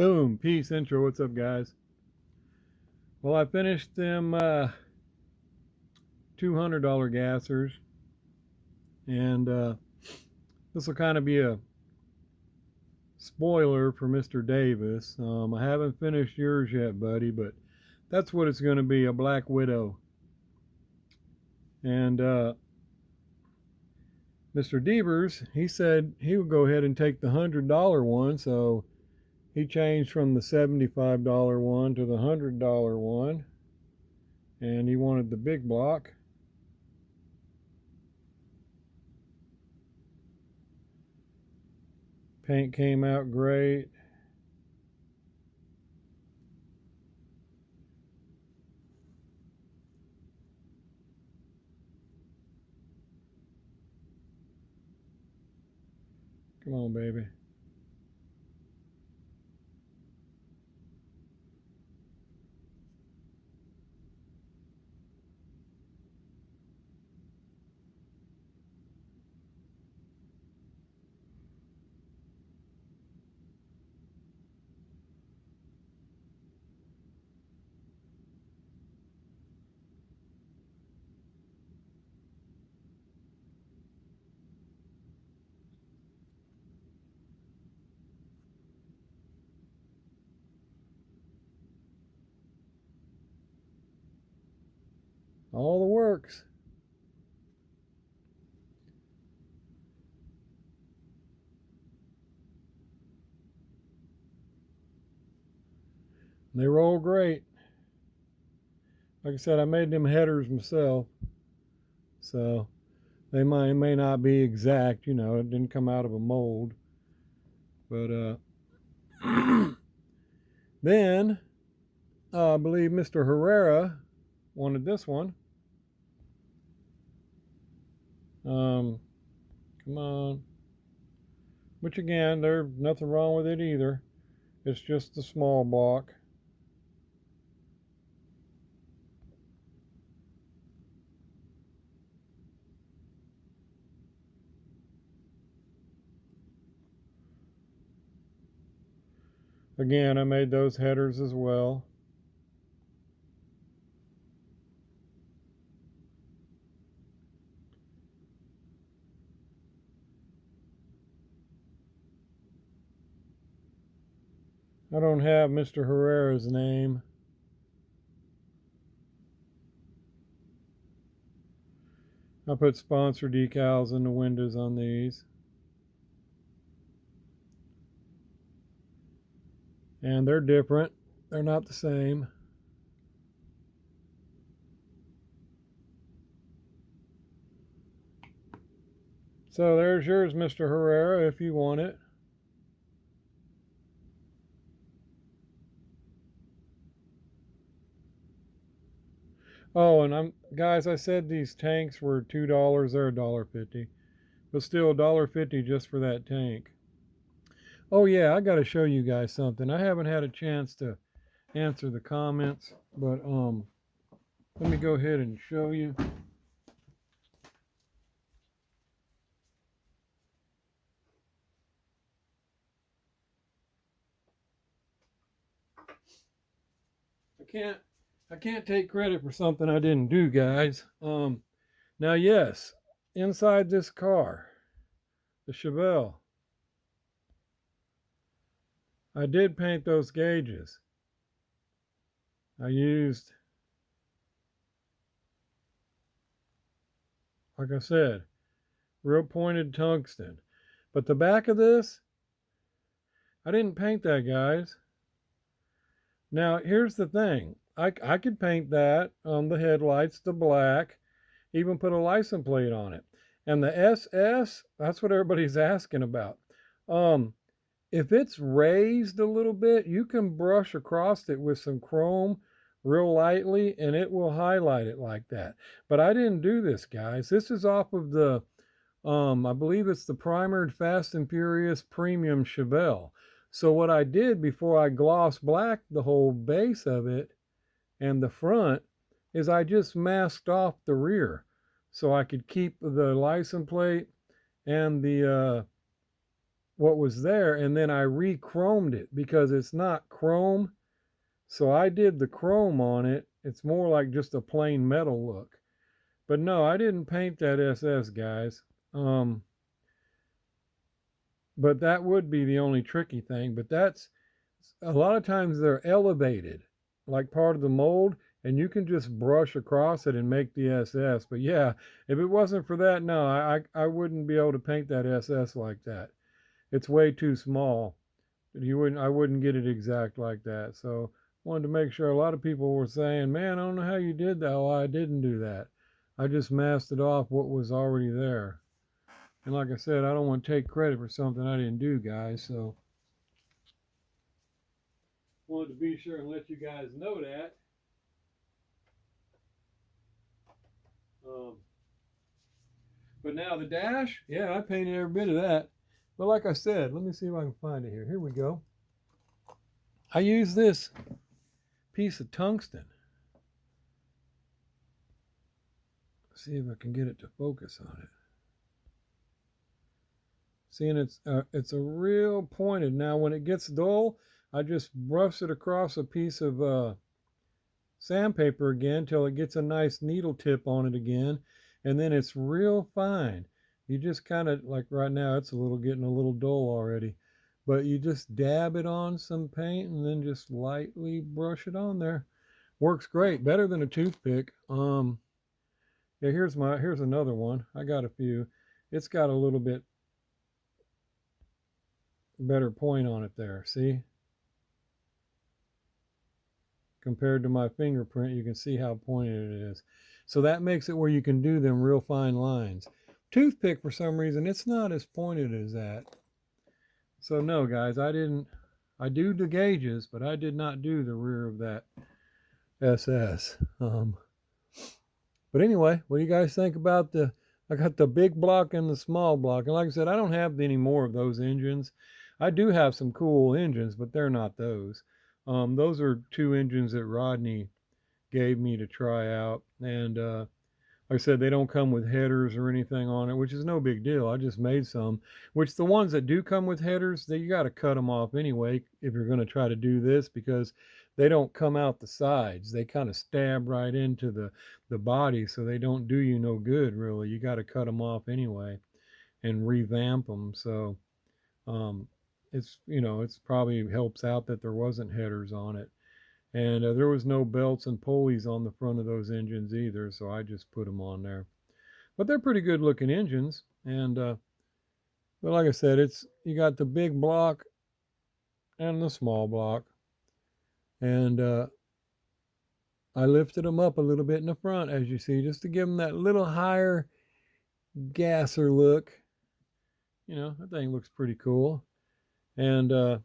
Boom, peace intro. What's up, guys? Well, I finished them $200 gassers, and this will kind of be a spoiler for Mr. Davis. I haven't finished yours yet, buddy, but that's what it's going to be, a Black Widow. And Mr. Devers, he said he would go ahead and take the $100 one, so he changed from the $75 one to the $100 one, and he wanted the big block. Paint came out great. Come on, baby. All the works. They roll great. Like I said, I made them headers myself, so they may not be exact. You know, it didn't come out of a mold, but then I believe Mr. Herrera wanted this one. Come on. Which again, there's nothing wrong with it either. It's just a small block. Again, I made those headers as well. I don't have Mr. Herrera's name. I put sponsor decals in the windows on these. And they're different. They're not the same. So there's yours, Mr. Herrera, if you want it. Oh, and guys, I said these tanks were $2, they're $1.50. But still $1.50 just for that tank. Oh yeah, I gotta show you guys something. I haven't had a chance to answer the comments, but let me go ahead and show you. I can't take credit for something I didn't do, guys. Now yes, inside this car, the Chevelle, I did paint those gauges. I used, like I said, real pointed tungsten. But the back of this, I didn't paint that, guys. Now, here's the thing. I could paint that on the headlights, the black, even put a license plate on it. And the SS, that's what everybody's asking about. If it's raised a little bit, you can brush across it with some chrome real lightly and it will highlight it like that. But I didn't do this, guys. This is off of the, I believe it's the Primered Fast and Furious Premium Chevelle. So what I did before I gloss blacked the whole base of it and the front is I just masked off the rear so I could keep the license plate and the what was there, and then I re-chromed it because it's not chrome. So I did the chrome on it. It's more like just a plain metal look. But no, I didn't paint that SS, guys. Um, but that would be the only tricky thing. But that's a lot of times they're elevated, like part of the mold, and you can just brush across it and make the SS. But yeah, if it wasn't for that, no, I wouldn't be able to paint that SS like that. It's way too small. I wouldn't get it exact like that. So wanted to make sure. A lot of people were saying, man, I don't know how you did that. Well, I didn't do that. I just masked it off what was already there. And like I said, I don't want to take credit for something I didn't do, guys. So wanted to be sure and let you guys know that. Um, but now the dash, yeah, I painted every bit of that. But like I said, let me see if I can find it here. Here we go. I use this piece of tungsten. See if I can get it to focus on it. See, and it's a real pointed. Now, when it gets dull, I just brush it across a piece of sandpaper again till it gets a nice needle tip on it again, and then it's real fine. You just kind of, like right now, it's getting a little dull already, but you just dab it on some paint and then just lightly brush it on there. Works great, better than a toothpick. Yeah, here's another one. I got a few. It's got a little bit better point on it there. See? Compared to my fingerprint, you can see how pointed it is. So that makes it where you can do them real fine lines. Toothpick, for some reason, it's not as pointed as that. So no, guys, I do the gauges, but I did not do the rear of that SS. But anyway, what do you guys think about I got the big block and the small block. And like I said, I don't have any more of those engines. I do have some cool engines, but they're not those. Those are two engines that Rodney gave me to try out. And like I said, they don't come with headers or anything on it, which is no big deal. I just made some, which the ones that do come with headers, you got to cut them off anyway if you're going to try to do this, because they don't come out the sides. They kind of stab right into the body, so they don't do you no good, really. You got to cut them off anyway and revamp them. So it's probably helps out that there wasn't headers on it. And there was no belts and pulleys on the front of those engines either, so I just put them on there. But they're pretty good looking engines. And but like I said, you got the big block and the small block. And I lifted them up a little bit in the front, as you see, just to give them that little higher gasser look. That thing looks pretty cool. And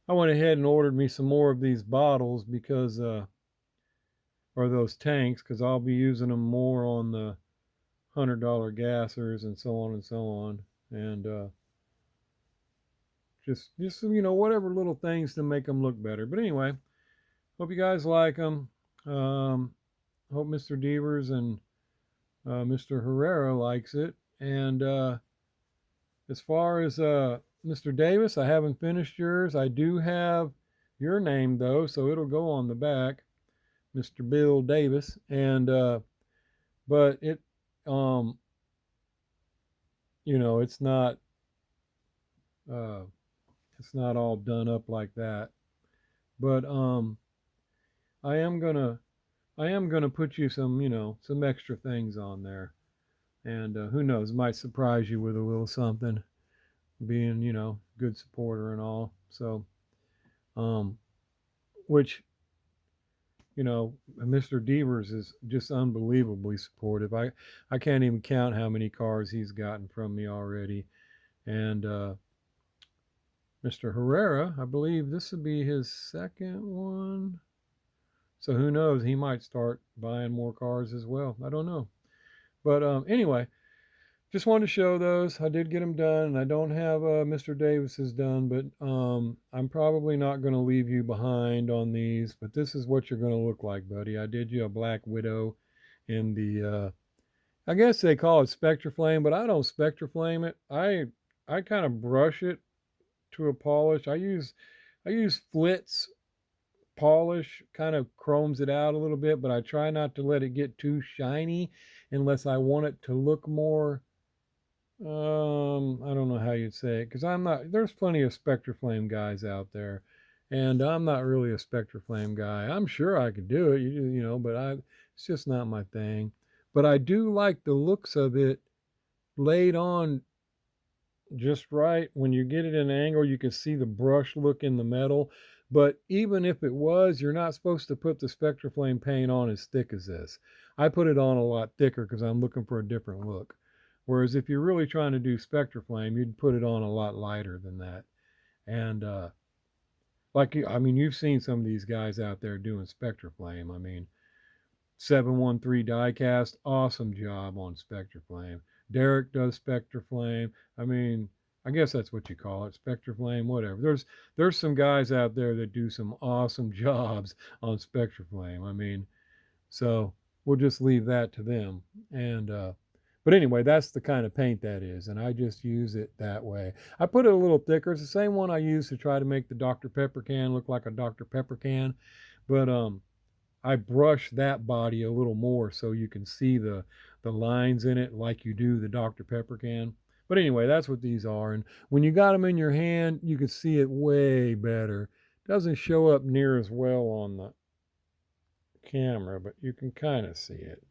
I went ahead and ordered me some more of these bottles because or those tanks, because I'll be using them more on the $100 gassers and so on and so on. And just whatever little things to make them look better. But anyway, hope you guys like them. Hope Mr. Devers and Mr. Herrera likes it. And as far as Mr. Davis, I haven't finished yours. I do have your name though, so it'll go on the back, Mr. Bill Davis. And but it's not all done up like that. But I am gonna put you some extra things on there. And who knows, might surprise you with a little something, being good supporter and all. So which Mr. Devers is just unbelievably supportive. I can't even count how many cars he's gotten from me already. And Mr. Herrera, I believe this would be his second one. So who knows, he might start buying more cars as well. I don't know. But anyway, just wanted to show those. I did get them done, and I don't have Mr. Davis's done, but I'm probably not going to leave you behind on these. But this is what you're going to look like, buddy. I did you a Black Widow in the I guess they call it Spectraflame, but I don't Spectraflame it. I kind of brush it to a polish. I use Flitz polish, kind of chromes it out a little bit, but I try not to let it get too shiny unless I want it to look more I don't know how you'd say it, because I'm not, there's plenty of Spectraflame guys out there, and I'm not really a Spectraflame guy. I'm sure I could do it, but it's just not my thing. But I do like the looks of it laid on just right. When you get it in an angle, you can see the brush look in the metal. But even if it was, you're not supposed to put the Spectraflame paint on as thick as this. I put it on a lot thicker because I'm looking for a different look. Whereas if you're really trying to do Spectraflame, you'd put it on a lot lighter than that. And I mean, you've seen some of these guys out there doing Spectraflame. I mean, 713 diecast, awesome job on Spectraflame. Derek does Spectraflame. I mean, I guess that's what you call it, Spectraflame, whatever. There's some guys out there that do some awesome jobs on Spectraflame. I mean, so we'll just leave that to them. And but anyway, that's the kind of paint that is, and I just use it that way. I put it a little thicker. It's the same one I use to try to make the Dr. Pepper can look like a Dr. Pepper can, but I brush that body a little more so you can see the lines in it like you do the Dr. Pepper can. But anyway, that's what these are. And when you got them in your hand, you can see it way better. It doesn't show up near as well on the camera, but you can kind of see it.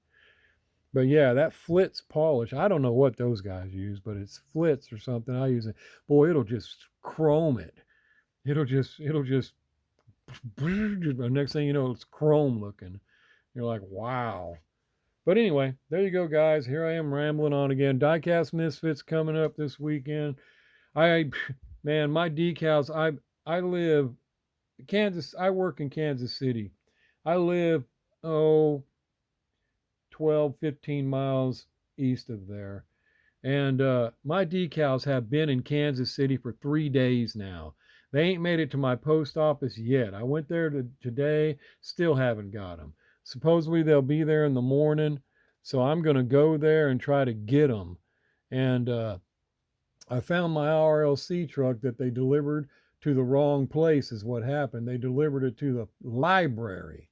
But yeah, that Flitz polish, I don't know what those guys use, but it's Flitz or something. I use it. Boy, it'll just chrome it. It'll just the next thing you know, it's chrome looking. You're like, wow. But anyway, there you go, guys. Here I am rambling on again. Diecast Misfits coming up this weekend. Man, my decals. I live Kansas. I work in Kansas City. I live 12, 15 miles east of there. And my decals have been in Kansas City for 3 days now. They ain't made it to my post office yet. I went there today, still haven't got them. Supposedly they'll be there in the morning, so I'm going to go there and try to get them. And I found my RLC truck that they delivered to the wrong place, is what happened. They delivered it to the library,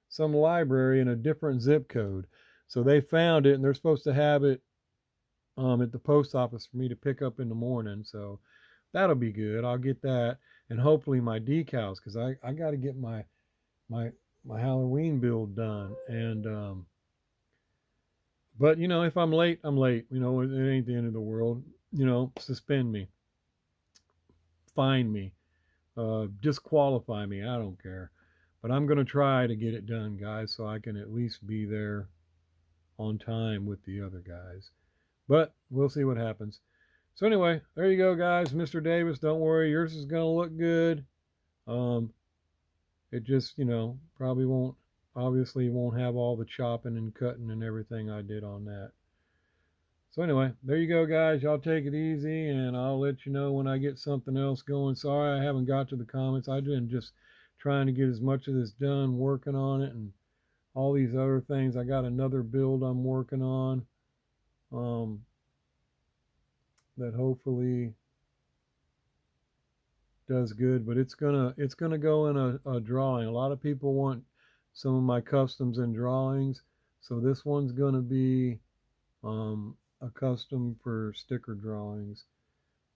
some library in a different zip code. So they found it, and they're supposed to have it at the post office for me to pick up in the morning. So that'll be good. I'll get that, and hopefully my decals, because I got to get my Halloween build done. And but if I'm late, I'm late. It ain't the end of the world. Suspend me, fine me, disqualify me. I don't care. But I'm going to try to get it done, guys, so I can at least be there on time with the other guys. But we'll see what happens. So anyway, there you go, guys. Mr. Davis, don't worry. Yours is going to look good. It just, probably obviously won't have all the chopping and cutting and everything I did on that. So anyway, there you go, guys. Y'all take it easy, and I'll let you know when I get something else going. Sorry I haven't got to the comments. I've been just trying to get as much of this done, working on it, and all these other things. I got another build I'm working on that hopefully does good, but it's gonna go in a drawing. A lot of people want some of my customs and drawings, so this one's gonna be a custom for sticker drawings,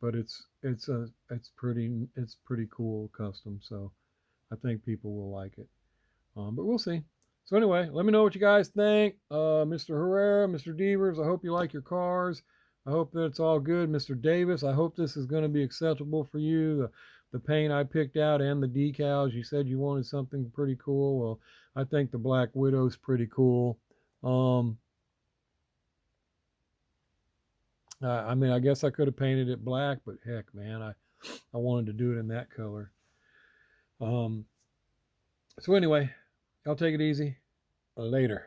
but it's pretty cool custom, so I think people will like it. But we'll see. So anyway, let me know what you guys think. Mr. Herrera, Mr. Devers, I hope you like your cars. I hope that it's all good. Mr. Davis, I hope this is going to be acceptable for you. The paint I picked out and the decals. You said you wanted something pretty cool. Well, I think the Black Widow's pretty cool. I mean, I guess I could have painted it black, but heck, man, I wanted to do it in that color. So anyway, y'all take it easy. Later.